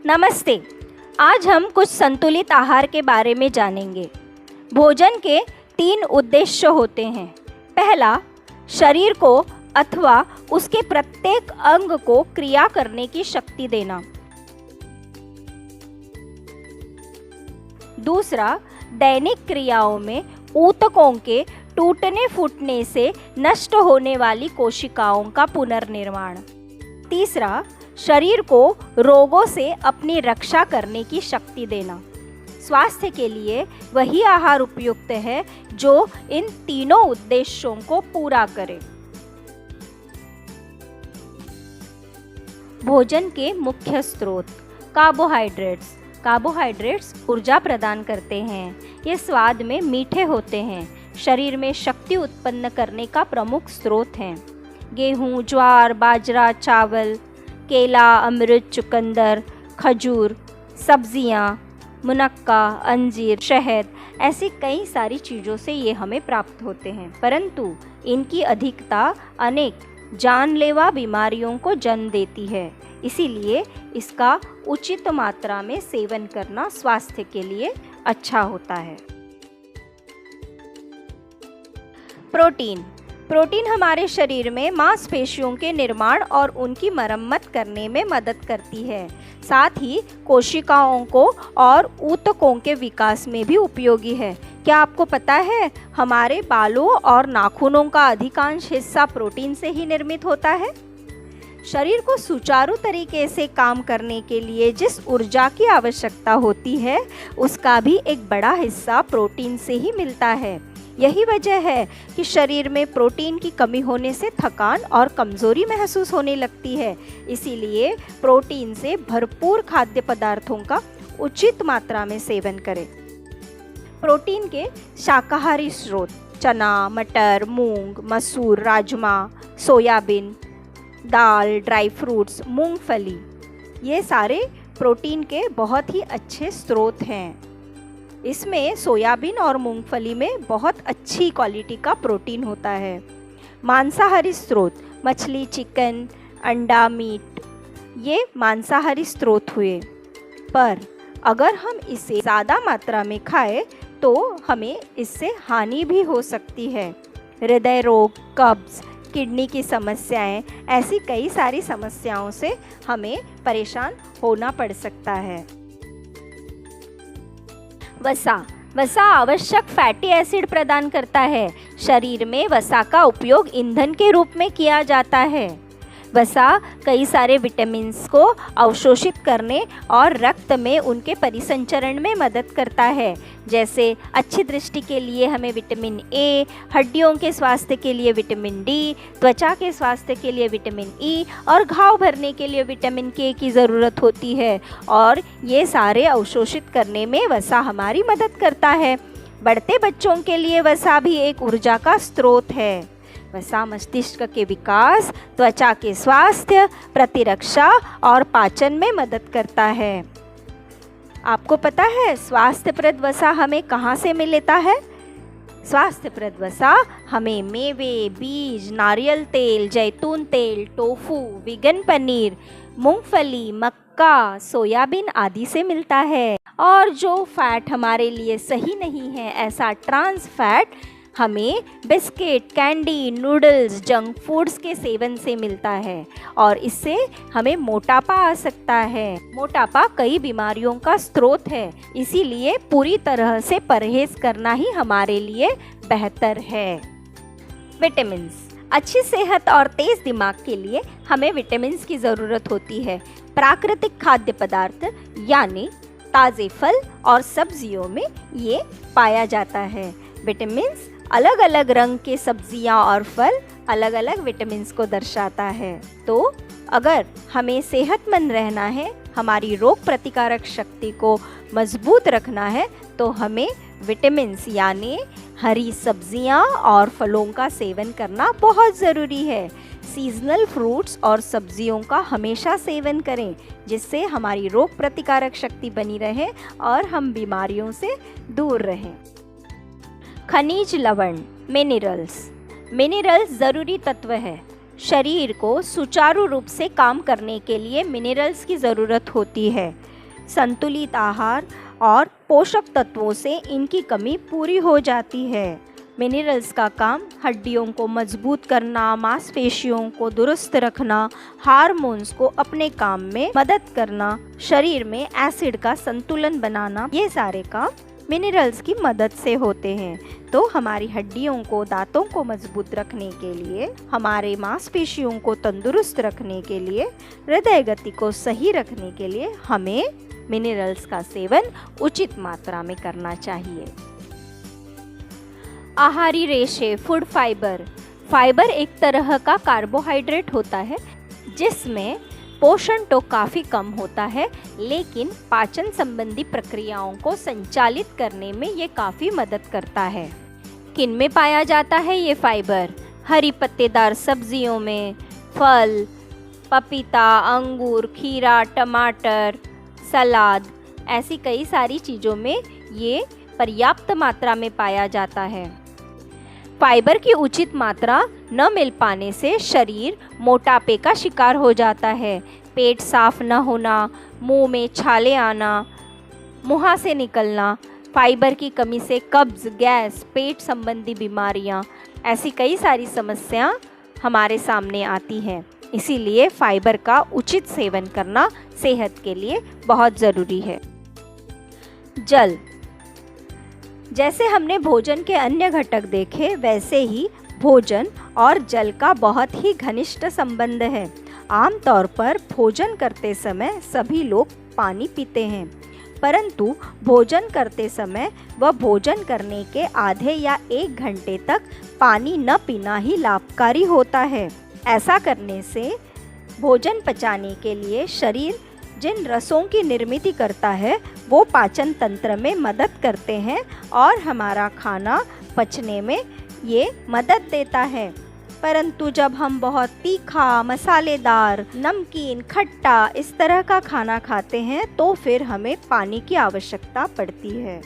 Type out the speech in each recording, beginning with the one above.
नमस्ते। आज हम कुछ संतुलित आहार के बारे में जानेंगे। भोजन के 3 उद्देश्य होते हैं। पहला, शरीर को अथवा उसके प्रत्येक अंग को क्रिया करने की शक्ति देना। दूसरा, दैनिक क्रियाओं में ऊतकों के टूटने फूटने से नष्ट होने वाली कोशिकाओं का पुनर्निर्माण। तीसरा, शरीर को रोगों से अपनी रक्षा करने की शक्ति देना। स्वास्थ्य के लिए वही आहार उपयुक्त है जो इन तीनों उद्देश्यों को पूरा करे। भोजन के मुख्य स्रोत। कार्बोहाइड्रेट्स। कार्बोहाइड्रेट्स ऊर्जा प्रदान करते हैं। ये स्वाद में मीठे होते हैं। शरीर में शक्ति उत्पन्न करने का प्रमुख स्रोत हैं। गेहूँ, ज्वार, बाजरा, चावल, केला, अमृत, चुकंदर, खजूर, सब्जियाँ, मुनक्का, अंजीर, शहद, ऐसी कई सारी चीज़ों से ये हमें प्राप्त होते हैं, परंतु इनकी अधिकता अनेक जानलेवा बीमारियों को जन्म देती है। इसीलिए इसका उचित मात्रा में सेवन करना स्वास्थ्य के लिए अच्छा होता है। प्रोटीन। प्रोटीन हमारे शरीर में मांसपेशियों के निर्माण और उनकी मरम्मत करने में मदद करती है। साथ ही कोशिकाओं को और ऊतकों के विकास में भी उपयोगी है। क्या आपको पता है हमारे बालों और नाखूनों का अधिकांश हिस्सा प्रोटीन से ही निर्मित होता है? शरीर को सुचारू तरीके से काम करने के लिए जिस ऊर्जा की आवश्यकता होती है उसका भी एक बड़ा हिस्सा प्रोटीन से ही मिलता है। यही वजह है कि शरीर में प्रोटीन की कमी होने से थकान और कमज़ोरी महसूस होने लगती है। इसीलिए प्रोटीन से भरपूर खाद्य पदार्थों का उचित मात्रा में सेवन करें। प्रोटीन के शाकाहारी स्रोत। चना, मटर, मूंग, मसूर, राजमा, सोयाबीन, दाल, ड्राई फ्रूट्स, मूंगफली, ये सारे प्रोटीन के बहुत ही अच्छे स्रोत हैं। इसमें सोयाबीन और मूंगफली में बहुत अच्छी क्वालिटी का प्रोटीन होता है। मांसाहारी स्रोत। मछली, चिकन, अंडा, मीट, ये मांसाहारी स्रोत हुए। पर अगर हम इसे ज़्यादा मात्रा में खाएं तो हमें इससे हानि भी हो सकती है। हृदय रोग, कब्ज, किडनी की समस्याएं, ऐसी कई सारी समस्याओं से हमें परेशान होना पड़ सकता है। वसा। वसा आवश्यक फैटी एसिड प्रदान करता है। शरीर में वसा का उपयोग ईंधन के रूप में किया जाता है। वसा कई सारे विटामिन्स को अवशोषित करने और रक्त में उनके परिसंचरण में मदद करता है। जैसे अच्छी दृष्टि के लिए हमें विटामिन ए, हड्डियों के स्वास्थ्य के लिए विटामिन डी, त्वचा के स्वास्थ्य के लिए विटामिन ई और घाव भरने के लिए विटामिन के की ज़रूरत होती है। और ये सारे अवशोषित करने में वसा हमारी मदद करता है। बढ़ते बच्चों के लिए वसा भी एक ऊर्जा का स्रोत है। वसा मस्तिष्क के विकास, त्वचा के स्वास्थ्य, प्रतिरक्षा और पाचन में मदद करता है। आपको पता है स्वास्थ्यप्रद वसा हमें कहाँ से मिलता है? स्वास्थ्यप्रद वसा हमें मेवे, बीज, नारियल तेल, जैतून तेल, टोफू, वीगन पनीर, मूंगफली, मक्का, सोयाबीन आदि से मिलता है। और जो फैट हमारे लिए सही नहीं है, ऐसा ट्रांस फैट हमें biscuit, candy, noodles, junk foods के सेवन से मिलता है और इससे हमें मोटापा आ सकता है। मोटापा कई बीमारियों का स्रोत है, इसीलिए पूरी तरह से परहेज करना ही हमारे लिए बेहतर है। विटामिन्स। अच्छी सेहत और तेज दिमाग के लिए हमें विटामिन्स की ज़रूरत होती है। प्राकृतिक खाद्य पदार्थ यानी ताज़े फल और सब्जियों में ये पाया जाता है। विटामिन्स अलग अलग रंग के सब्जियां और फल अलग अलग विटामिन्स को दर्शाता है। तो अगर हमें सेहतमंद रहना है, हमारी रोग प्रतिकारक शक्ति को मजबूत रखना है, तो हमें विटामिन्स यानी हरी सब्जियां और फलों का सेवन करना बहुत ज़रूरी है। सीजनल फ्रूट्स और सब्जियों का हमेशा सेवन करें, जिससे हमारी रोग प्रतिकारक शक्ति बनी रहे और हम बीमारियों से दूर रहें। खनिज लवण, मिनरल्स। मिनरल्स ज़रूरी तत्व है। शरीर को सुचारू रूप से काम करने के लिए मिनरल्स की ज़रूरत होती है। संतुलित आहार और पोषक तत्वों से इनकी कमी पूरी हो जाती है। मिनरल्स का काम हड्डियों को मजबूत करना, मांसपेशियों को दुरुस्त रखना, हार्मोन्स को अपने काम में मदद करना, शरीर में एसिड का संतुलन बनाना, ये सारे काम मिनरल्स की मदद से होते हैं। तो हमारी हड्डियों को, दांतों को मजबूत रखने के लिए, हमारे मांसपेशियों को तंदुरुस्त रखने के लिए, हृदय गति को सही रखने के लिए हमें मिनरल्स का सेवन उचित मात्रा में करना चाहिए। आहारी रेशे, फूड फाइबर। फाइबर एक तरह का कार्बोहाइड्रेट होता है जिसमें पोषण तो काफ़ी कम होता है, लेकिन पाचन संबंधी प्रक्रियाओं को संचालित करने में ये काफ़ी मदद करता है। किन में पाया जाता है ये फाइबर? हरी पत्तेदार सब्जियों में, फल, पपीता, अंगूर, खीरा, टमाटर, सलाद, ऐसी कई सारी चीज़ों में ये पर्याप्त मात्रा में पाया जाता है। फाइबर की उचित मात्रा न मिल पाने से शरीर मोटापे का शिकार हो जाता है। पेट साफ न होना, मुंह में छाले आना, मुहासे निकलना, फाइबर की कमी से कब्ज, गैस, पेट संबंधी बीमारियां, ऐसी कई सारी समस्याएं हमारे सामने आती हैं। इसीलिए फाइबर का उचित सेवन करना सेहत के लिए बहुत ज़रूरी है। जल। जैसे हमने भोजन के अन्य घटक देखे, वैसे ही भोजन और जल का बहुत ही घनिष्ठ संबंध है। आमतौर पर भोजन करते समय सभी लोग पानी पीते हैं, परंतु भोजन करते समय व भोजन करने के आधे या 1 घंटे तक पानी न पीना ही लाभकारी होता है। ऐसा करने से भोजन पचाने के लिए शरीर जिन रसों की निर्मित करता है वो पाचन तंत्र में मदद करते हैं और हमारा खाना पचने में ये मदद देता है। परंतु जब हम बहुत तीखा, मसालेदार, नमकीन, खट्टा इस तरह का खाना खाते हैं तो फिर हमें पानी की आवश्यकता पड़ती है।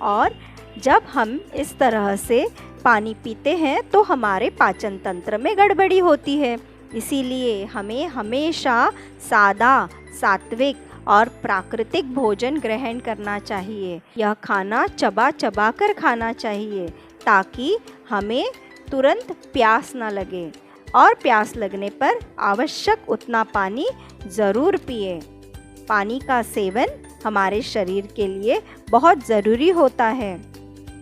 और जब हम इस तरह से पानी पीते हैं तो हमारे पाचन तंत्र में गड़बड़ी होती है। इसीलिए हमें हमेशा सादा, सात्विक और प्राकृतिक भोजन ग्रहण करना चाहिए। यह खाना चबा चबा कर खाना चाहिए ताकि हमें तुरंत प्यास न लगे, और प्यास लगने पर आवश्यक उतना पानी ज़रूर पिए। पानी का सेवन हमारे शरीर के लिए बहुत ज़रूरी होता है।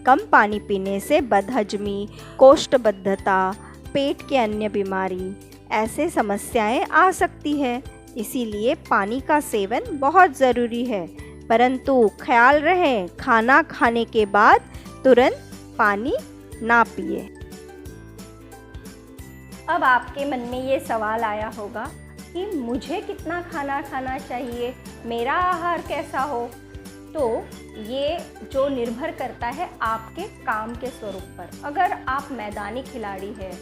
कम पानी पीने से बदहजमी, कोष्ठबद्धता, पेट के अन्य बीमारी, ऐसे समस्याएं आ सकती है। इसीलिए पानी का सेवन बहुत ज़रूरी है। परंतु ख्याल रहे, खाना खाने के बाद तुरंत पानी ना पिए। अब आपके मन में ये सवाल आया होगा कि मुझे कितना खाना खाना चाहिए, मेरा आहार कैसा हो? तो ये जो निर्भर करता है आपके काम के स्वरूप पर। अगर आप मैदानी खिलाड़ी हैं,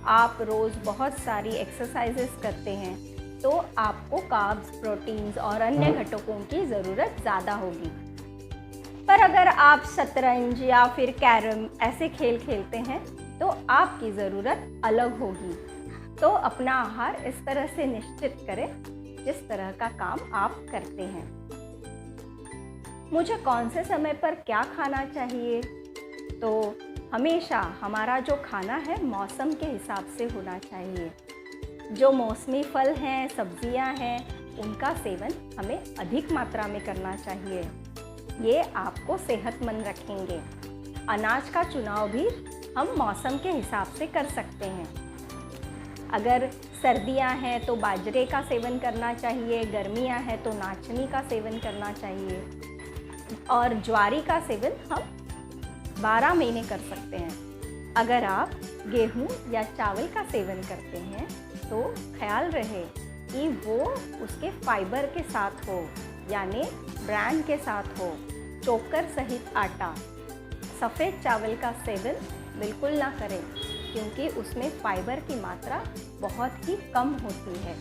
आप रोज़ बहुत सारी एक्सरसाइजेस करते हैं, तो आपको कार्ब्स, प्रोटीन्स और अन्य घटकों की ज़रूरत ज़्यादा होगी। पर अगर आप शतरंज या फिर कैरम ऐसे खेल खेलते हैं तो आपकी ज़रूरत अलग होगी। तो अपना आहार इस तरह से निश्चित करें जिस तरह का काम आप करते हैं। मुझे कौन से समय पर क्या खाना चाहिए? तो हमेशा हमारा जो खाना है मौसम के हिसाब से होना चाहिए। जो मौसमी फल हैं, सब्जियां हैं, उनका सेवन हमें अधिक मात्रा में करना चाहिए। ये आपको सेहतमंद रखेंगे। अनाज का चुनाव भी हम मौसम के हिसाब से कर सकते हैं। अगर सर्दियां हैं तो बाजरे का सेवन करना चाहिए, गर्मियां हैं तो नाचनी का सेवन करना चाहिए, और ज्वारी का सेवन हम 12 महीने कर सकते हैं। अगर आप गेहूं या चावल का सेवन करते हैं तो ख्याल रहे कि वो उसके फाइबर के साथ हो, यानी ब्रांड के साथ हो। चोकर सहित आटा, सफ़ेद चावल का सेवन बिल्कुल ना करें क्योंकि उसमें फाइबर की मात्रा बहुत ही कम होती है।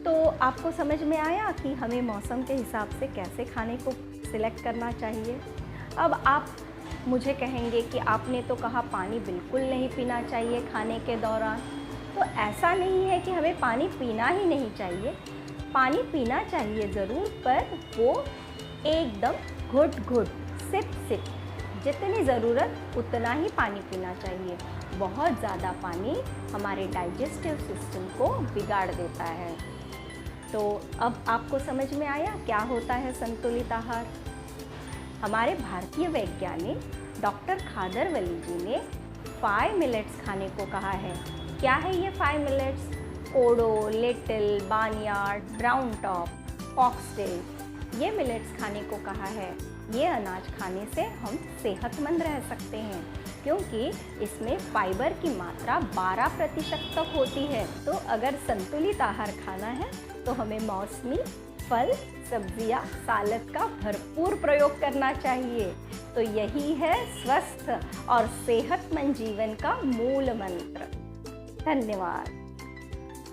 तो आपको समझ में आया कि हमें मौसम के हिसाब से कैसे खाने को सिलेक्ट करना चाहिए। अब आप मुझे कहेंगे कि आपने तो कहा पानी बिल्कुल नहीं पीना चाहिए खाने के दौरान। तो ऐसा नहीं है कि हमें पानी पीना ही नहीं चाहिए, पानी पीना चाहिए ज़रूर, पर वो एकदम घुट घुट, सिप सिप, जितनी ज़रूरत उतना ही पानी पीना चाहिए। बहुत ज़्यादा पानी हमारे डाइजेस्टिव सिस्टम को बिगाड़ देता है। तो अब आपको समझ में आया क्या होता है संतुलित आहार। हमारे भारतीय वैज्ञानिक डॉक्टर खादरवली जी ने 5 मिलेट्स खाने को कहा है। क्या है ये 5 millets? Kodo, little, barnyard, brown top, foxtail, ये मिलेट्स खाने को कहा है। ये अनाज खाने से हम सेहतमंद रह सकते हैं, क्योंकि इसमें फाइबर की मात्रा 12% तक होती है। तो अगर संतुलित आहार खाना है तो हमें मौसमी फल, सब्जियां, सालद का भरपूर प्रयोग करना चाहिए। तो यही है स्वस्थ और सेहतमंद जीवन का मूल मंत्र। धन्यवाद।